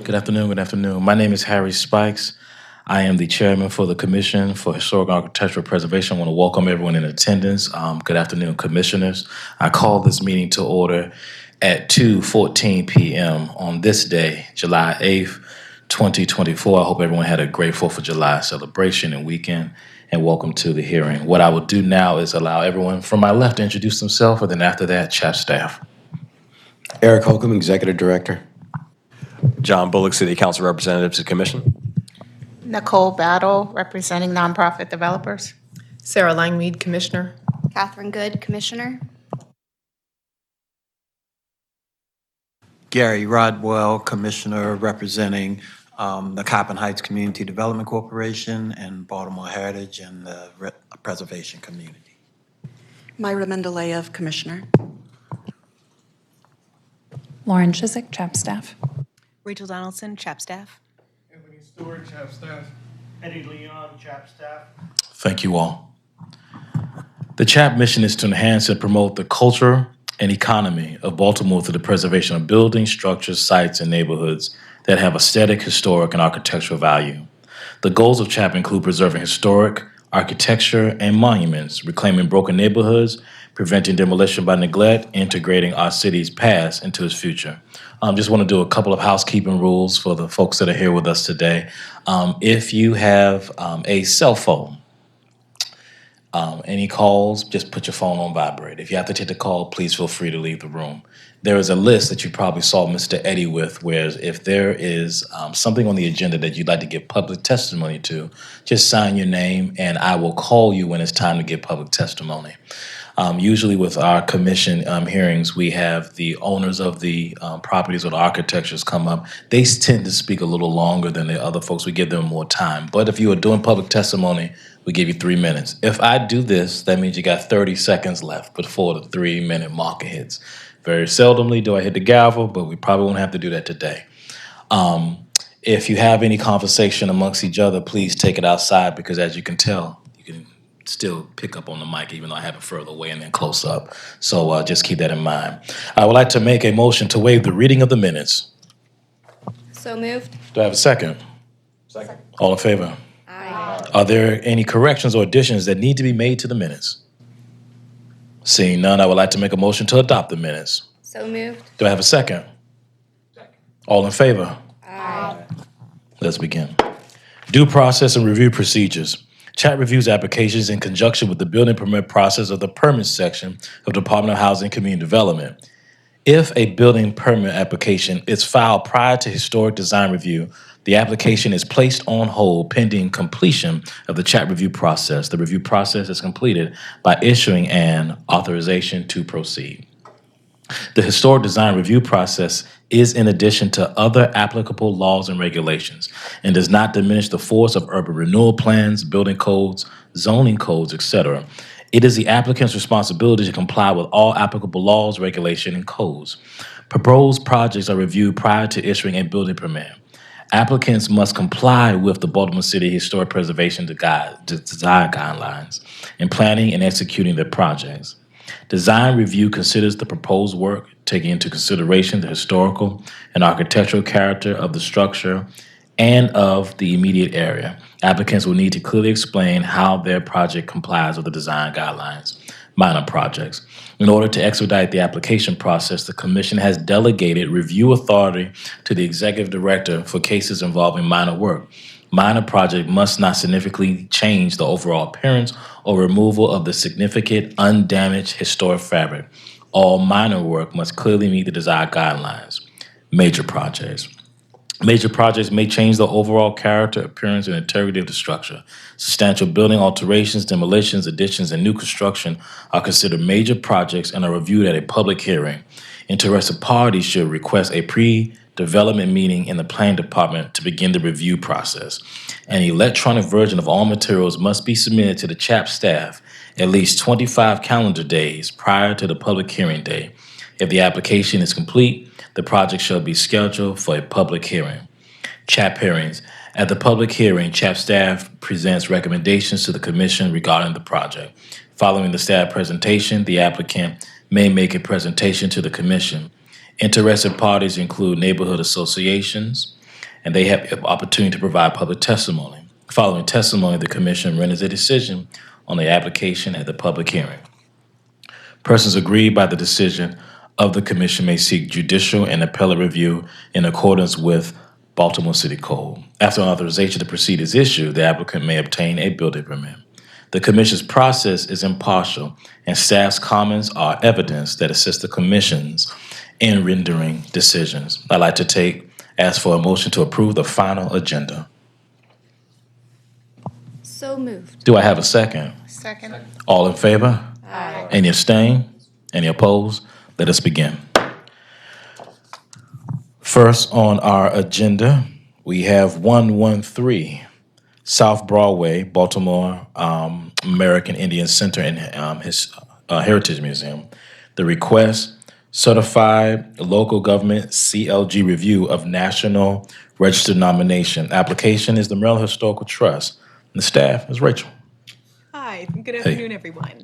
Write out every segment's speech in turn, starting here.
Good afternoon. Good afternoon. My name is Harry Spikes. I am the chairman for the Commission for Historic and Architectural Preservation. I want to welcome everyone in attendance. Good afternoon, commissioners. I call this meeting to order at 2:14 p.m. on this day, July 8th, 2024. I hope everyone had a great 4th of July celebration and weekend, and welcome to the hearing. What I will do now is allow everyone from my left to introduce themselves, and then after that, CHAP staff. Eric Holcomb, Executive Director. John Bullock, City Council Representative to the Commission. Nicole Battle, representing nonprofit developers. Sarah Langmead, Commissioner. Catherine Good, Commissioner. Gary Rodwell, Commissioner representing the Coppin Heights Community Development Corporation and Baltimore Heritage and the Preservation Community. Myra Mendeleev, Commissioner. Lauren Chiswick, CHAP staff. Rachel Donaldson, CHAP staff. Anthony Stewart, CHAP staff. Eddie Leon, CHAP staff. Thank you all. The CHAP mission is to enhance and promote the culture and economy of Baltimore through the preservation of buildings, structures, sites, and neighborhoods that have aesthetic, historic, and architectural value. The goals of CHAP include preserving historic architecture and monuments, reclaiming broken neighborhoods, preventing demolition by neglect, integrating our city's past into its future. Just want to do a couple of housekeeping rules for the folks that are here with us today. If you have a cell phone, any calls, just put your phone on vibrate. If you have to take the call, please feel free to leave the room. There is a list that you probably saw Mr. Eddie with, where if there is something on the agenda that you'd like to give public testimony to, just sign your name and I will call you when it's time to give public testimony. Usually with our commission hearings, we have the owners of the properties or the architectures come up. They tend to speak a little longer than the other folks. We give them more time. But if you are doing public testimony, we give you 3 minutes. If I do this, that means you got 30 seconds left before the 3-minute marker hits. Very seldomly do I hit the gavel, but we probably won't have to do that today. If you have any conversation amongst each other, please take it outside because as you can tell, you can still pick up on the mic even though I have it further away and then close up. So just keep that in mind. I would like to make a motion to waive the reading of the minutes. So moved. Do I have a second? Second. All in favor? Aye. Are there any corrections or additions that need to be made to the minutes? Seeing none, I would like to make a motion to adopt the minutes. So moved. Do I have a second? Second. All in favor? Aye. Let's begin. Due process and review procedures. CHAP reviews applications in conjunction with the building permit process of the permits section of Department of Housing and Community Development. If a building permit application is filed prior to historic design review, the application is placed on hold pending completion of the CHAP review process. The review process is completed by issuing an authorization to proceed. The historic design review process is in addition to other applicable laws and regulations and does not diminish the force of urban renewal plans, building codes, zoning codes, etc. It is the applicant's responsibility to comply with all applicable laws, regulations, and codes. Proposed projects are reviewed prior to issuing a building permit. Applicants must comply with the Baltimore City Historic Preservation Design Guidelines in planning and executing their projects. Design review considers the proposed work, taking into consideration the historical and architectural character of the structure and of the immediate area. Applicants will need to clearly explain how their project complies with the design guidelines. Minor projects. In order to expedite the application process, the Commission has delegated review authority to the Executive Director for cases involving minor work. Minor project must not significantly change the overall appearance or removal of the significant undamaged historic fabric. All minor work must clearly meet the desired guidelines. Major projects. Major projects may change the overall character, appearance, and integrity of the structure. Substantial building alterations, demolitions, additions, and new construction are considered major projects and are reviewed at a public hearing. Interested parties should request a pre-development meeting in the planning department to begin the review process. An electronic version of all materials must be submitted to the CHAP staff at least 25 calendar days prior to the public hearing day. If the application is complete, the project shall be scheduled for a public hearing. CHAP hearings. At the public hearing, CHAP staff presents recommendations to the Commission regarding the project. Following the staff presentation, the applicant may make a presentation to the Commission. Interested parties include neighborhood associations, and they have the opportunity to provide public testimony. Following testimony, the commission renders a decision on the application at the public hearing. Persons aggrieved by the decision of the commission may seek judicial and appellate review in accordance with Baltimore City Code. After authorization to proceed is issued, the applicant may obtain a building permit. The commission's process is impartial, and staff's comments are evidence that assist the commissions in rendering decisions. I'd like to ask for a motion to approve the final agenda. So moved. Do I have a second? Second. All in favor? Aye. Any abstain? Any opposed? Let us begin. First on our agenda, we have 113 South Broadway, Baltimore American Indian Center and Heritage Museum. The request, certified local government CLG review of National Register nomination. Application is the Maryland Historical Trust. And the staff is Rachel. Hi, good afternoon, everyone.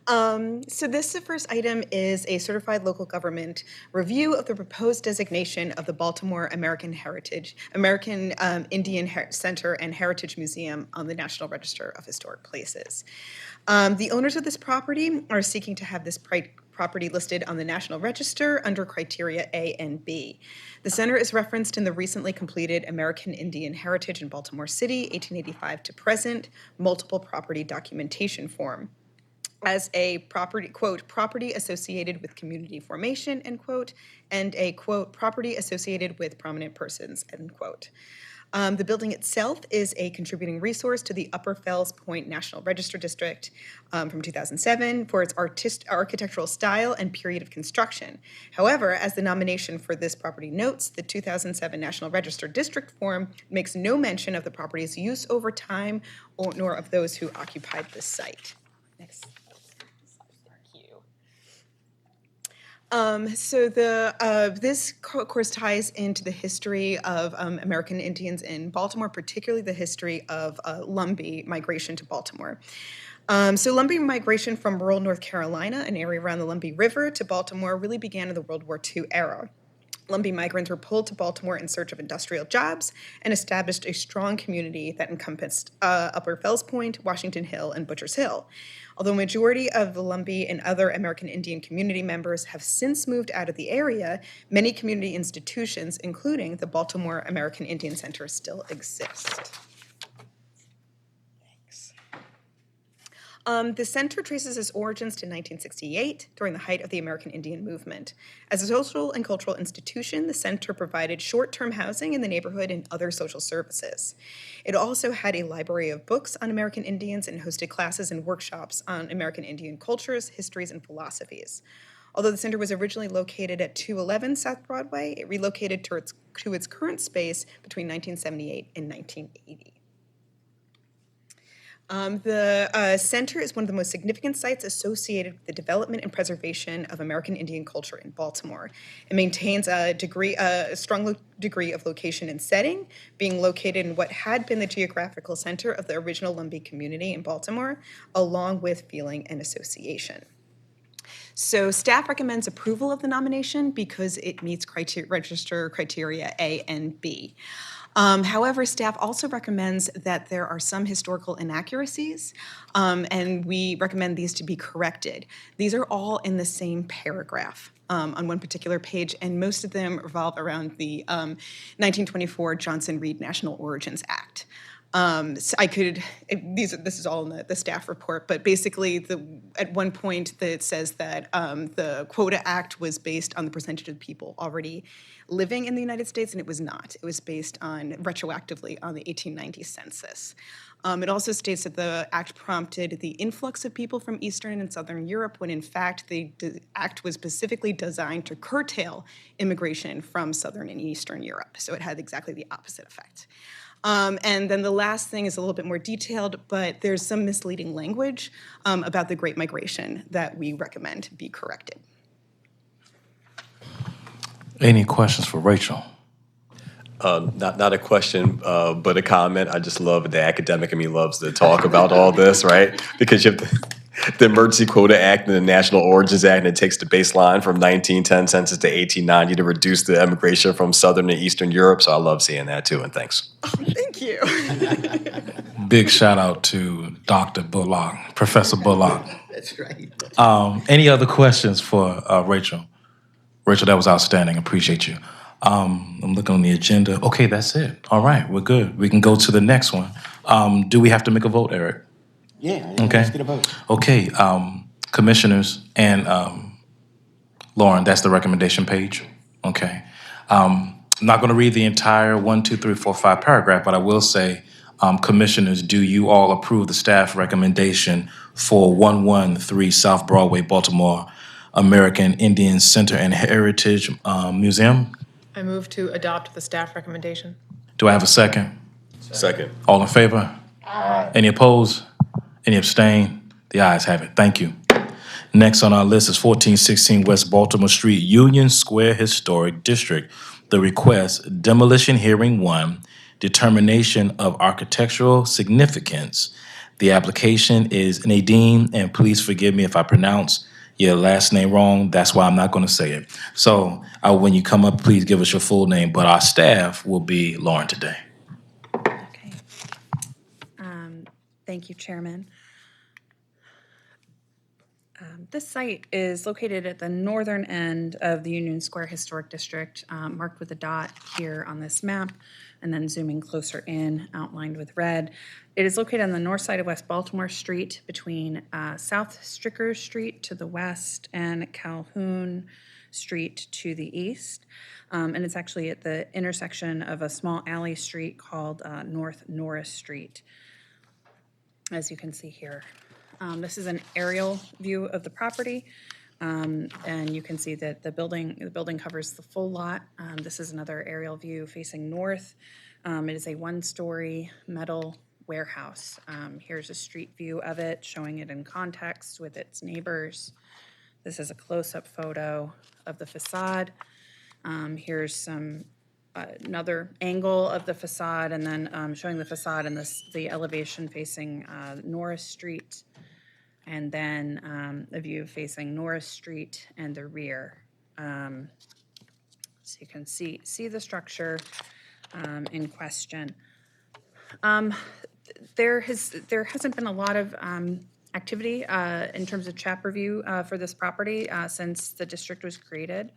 So the first item is a certified local government review of the proposed designation of the Baltimore American Indian Center and Heritage Museum on the National Register of Historic Places. The owners of this property are seeking to have this property listed on the National Register under criteria A and B. The center is referenced in the recently completed American Indian Heritage in Baltimore City, 1885 to present, multiple property documentation form as a property, quote, property associated with community formation, end quote, and a, quote, property associated with prominent persons, end quote. The building itself is a contributing resource to the Upper Fells Point National Register District from 2007 for its architectural style and period of construction. However, as the nomination for this property notes, the 2007 National Register District form makes no mention of the property's use over time nor of those who occupied the site. Next. This of course ties into the history of American Indians in Baltimore, particularly the history of Lumbee migration to Baltimore. Lumbee migration from rural North Carolina, an area around the Lumbee River, to Baltimore really began in the World War II era. Lumbee migrants were pulled to Baltimore in search of industrial jobs and established a strong community that encompassed Upper Fells Point, Washington Hill, and Butchers Hill. Although majority of the Lumbee and other American Indian community members have since moved out of the area, many community institutions, including the Baltimore American Indian Center, still exist. The center traces its origins to 1968, during the height of the American Indian movement. As a social and cultural institution, the center provided short-term housing in the neighborhood and other social services. It also had a library of books on American Indians and hosted classes and workshops on American Indian cultures, histories, and philosophies. Although the center was originally located at 211 South Broadway, it relocated to its current space between 1978 and 1980. The center is one of the most significant sites associated with the development and preservation of American Indian culture in Baltimore. It maintains a strong degree of location and setting, being located in what had been the geographical center of the original Lumbee community in Baltimore, along with feeling and association. So staff recommends approval of the nomination because it meets register criteria A and B. However, staff also recommends that there are some historical inaccuracies, and we recommend these to be corrected. These are all in the same paragraph on one particular page, and most of them revolve around the 1924 Johnson-Reed National Origins Act. This is all in the staff report, but basically at one point it says that the Quota Act was based on the percentage of people already living in the United States, and it was not. It was based retroactively on the 1890 census. It also states that the act prompted the influx of people from Eastern and Southern Europe, when in fact the act was specifically designed to curtail immigration from Southern and Eastern Europe. So it had exactly the opposite effect. And then the last thing is a little bit more detailed, but there's some misleading language about the Great Migration that we recommend be corrected. Any questions for Rachel? Not a question, but a comment. I just love the academic in me loves to talk about all this, right? Because you have to, The Emergency Quota Act and the National Origins Act, and it takes the baseline from 1910 census to 1890 to reduce the immigration from Southern and Eastern Europe. So I love seeing that too, and thanks. Thank you. Big shout out to Dr. Bullock, Professor Bullock. That's right. Any other questions for Rachel? Rachel, that was outstanding. Appreciate you. I'm looking on the agenda. Okay, that's it. All right, we're good. We can go to the next one. Do we have to make a vote, Eric? Yeah, Okay. let's get a vote. Okay, commissioners and Lauren, that's the recommendation page. Okay. I'm not going to read the entire 1, 2, 3, 4, 5 paragraph, but I will say, commissioners, do you all approve the staff recommendation for 113 South Broadway, Baltimore, American Indian Center and Heritage Museum? I move to adopt the staff recommendation. Do I have a second? Second. All in favor? Aye. Any opposed? Any abstain? The ayes have it. Thank you. Next on our list is 1416 West Baltimore Street, Union Square Historic District. The request, demolition hearing 1, determination of architectural significance. The application is Nadine, and please forgive me if I pronounce your last name wrong. That's why I'm not going to say it. So when you come up, please give us your full name, but our staff will be Lauren today. Okay. Thank you, Chairman. This site is located at the northern end of the Union Square Historic District, marked with a dot here on this map, and then zooming closer in, outlined with red. It is located on the north side of West Baltimore Street between South Stricker Street to the west and Calhoun Street to the east. And it's actually at the intersection of a small alley street called North Norris Street, as you can see here. This is an aerial view of the property, and you can see that the building covers the full lot. This is another aerial view facing north. It is a one-story metal warehouse. Here's a street view of it, showing it in context with its neighbors. This is a close-up photo of the facade. Here's another angle of the facade, and then showing the facade and the elevation facing Norris Street, and then a view facing Norris Street and the rear. So you can see the structure in question. There hasn't been a lot of activity in terms of CHAP review for this property since the district was created.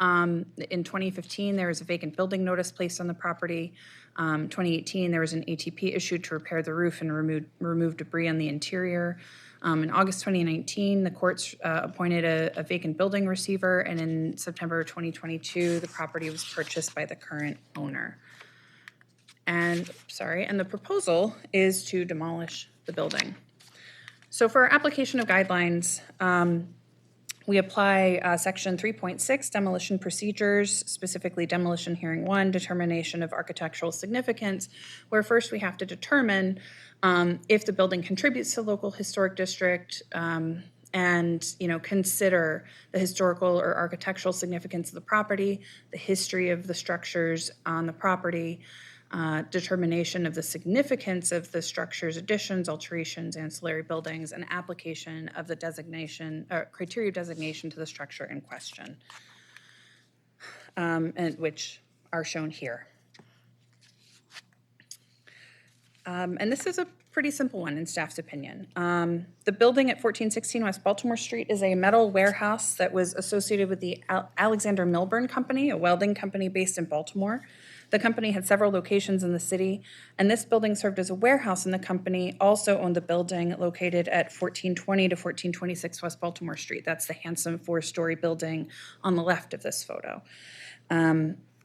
In 2015, there was a vacant building notice placed on the property. 2018, there was an ATP issued to repair the roof and remove debris on the interior. In August 2019, the courts appointed a vacant building receiver, and in September 2022, the property was purchased by the current owner. And the proposal is to demolish the building. So for our application of guidelines, we apply Section 3.6, demolition procedures, specifically demolition hearing 1, determination of architectural significance, where first we have to determine if the building contributes to the local historic district, and consider the historical or architectural significance of the property, the history of the structures on the property, determination of the significance of the structures, additions, alterations, ancillary buildings, and application of the designation criteria of designation to the structure in question, and which are shown here. And this is a pretty simple one in staff's opinion. The building at 1416 West Baltimore Street is a metal warehouse that was associated with the Alexander Milburn Company, a welding company based in Baltimore. The company had several locations in the city, and this building served as a warehouse, and the company also owned the building located at 1420 to 1426 West Baltimore Street. That's the handsome 4-story building on the left of this photo.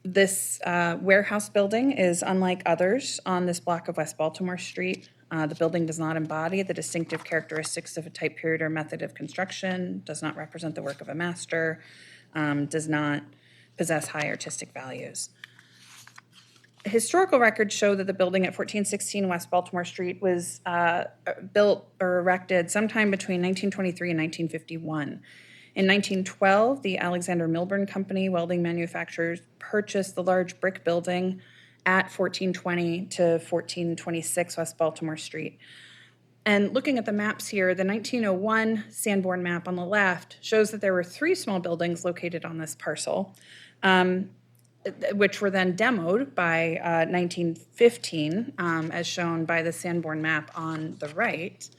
This warehouse building is unlike others on this block of West Baltimore Street. The building does not embody the distinctive characteristics of a type, period, or method of construction, does not represent the work of a master, does not possess high artistic values. Historical records show that the building at 1416 West Baltimore Street was built or erected sometime between 1923 and 1951. In 1912, the Alexander Milburn Company, welding manufacturers, purchased the large brick building at 1420 to 1426 West Baltimore Street. And looking at the maps here, the 1901 Sanborn map on the left shows that there were 3 small buildings located on this parcel, which were then demoed by 1915, as shown by the Sanborn map on the right.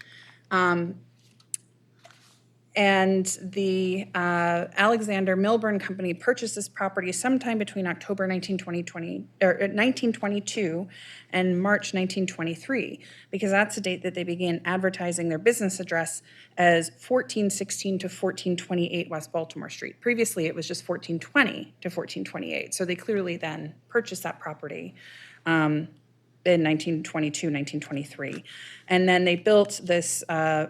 And the Alexander Milburn Company purchased this property sometime between October 1922 and March 1923, because that's the date that they began advertising their business address as 1416 to 1428 West Baltimore Street. Previously, it was just 1420 to 1428. So they clearly then purchased that property in 1922, 1923. And then they built this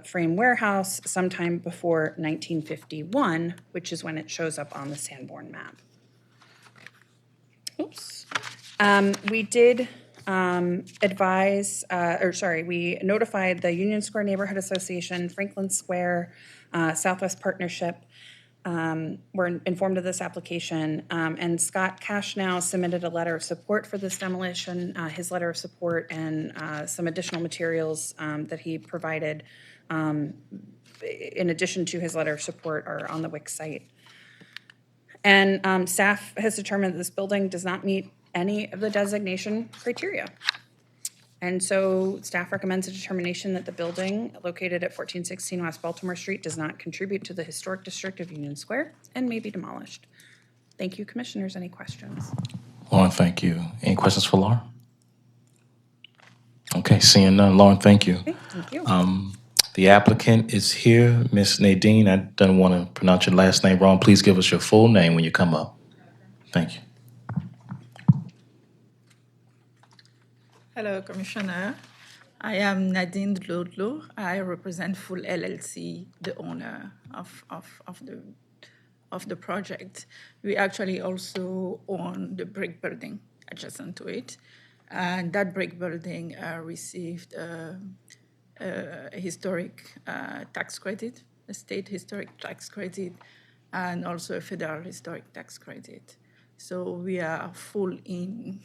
frame warehouse sometime before 1951, which is when it shows up on the Sanborn map. Oops. We did we notified the Union Square Neighborhood Association, Franklin Square, Southwest Partnership, were informed of this application, and Scott Cashnow submitted a letter of support for this demolition. His letter of support and some additional materials that he provided in addition to his letter of support are on the WIC site. And staff has determined that this building does not meet any of the designation criteria. And so staff recommends a determination that the building located at 1416 West Baltimore Street does not contribute to the historic district of Union Square and may be demolished. Thank you, commissioners. Any questions? Lauren, thank you. Any questions for Lauren? Okay, seeing none. Lauren, thank you. Okay, thank you. The applicant is here, Miss Nadine. I don't want to pronounce your last name wrong. Please give us your full name when you come up. Thank you. Hello, Commissioner. I am Nadine Dlodlo. I represent Full LLC, the owner of the project. We actually also own the brick building adjacent to it. And that brick building received a historic tax credit, a state historic tax credit, and also a federal historic tax credit. So we are full in,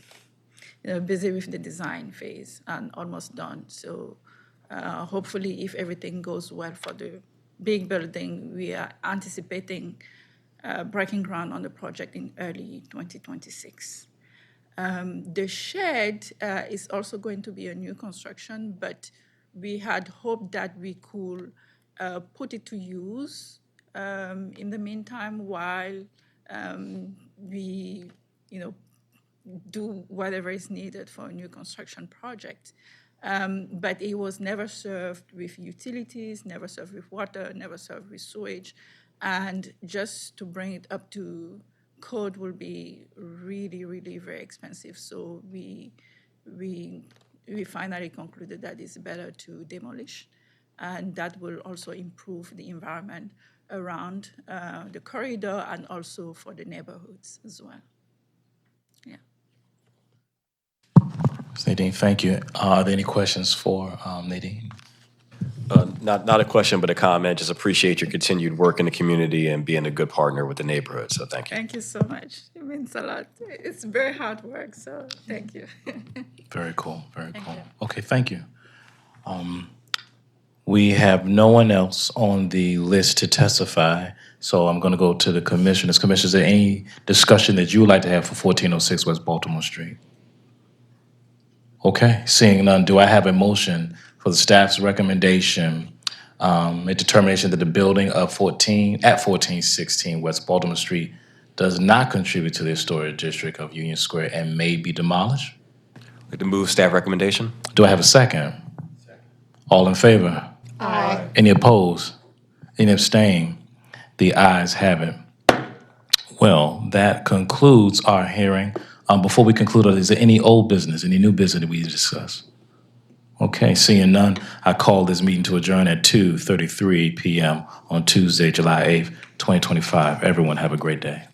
busy with the design phase and almost done. So hopefully if everything goes well for the big building, we are anticipating breaking ground on the project in early 2026. The shed is also going to be a new construction, but we had hoped that we could put it to use in the meantime while we, do whatever is needed for a new construction project. But it was never served with utilities, never served with water, never served with sewage. And just to bring it up to code will be really, really very expensive. So we finally concluded that it's better to demolish. And that will also improve the environment around the corridor and also for the neighborhoods as well. Yeah. Nadine, thank you. Are there any questions for Nadine? Not a question, but a comment. Just appreciate your continued work in the community and being a good partner with the neighborhood. So thank you. Thank you so much. It means a lot. It's very hard work, so thank you. Very cool, very cool. Okay, thank you. We have no one else on the list to testify, so I'm going to go to the commissioners. Commissioners, is there any discussion that you would like to have for 1406 West Baltimore Street? Okay, seeing none, do I have a motion for the staff's recommendation, a determination that the building of 1416 West Baltimore Street does not contribute to the historic district of Union Square and may be demolished? I'd like to move staff recommendation. Do I have a second? All in favor? Aye. Any opposed? Any abstain? The ayes have it. Well, that concludes our hearing. Before we conclude, is there any old business, any new business that we need to discuss? Okay, seeing none, I call this meeting to adjourn at 2:33 p.m. on Tuesday, July 8th, 2025. Everyone have a great day.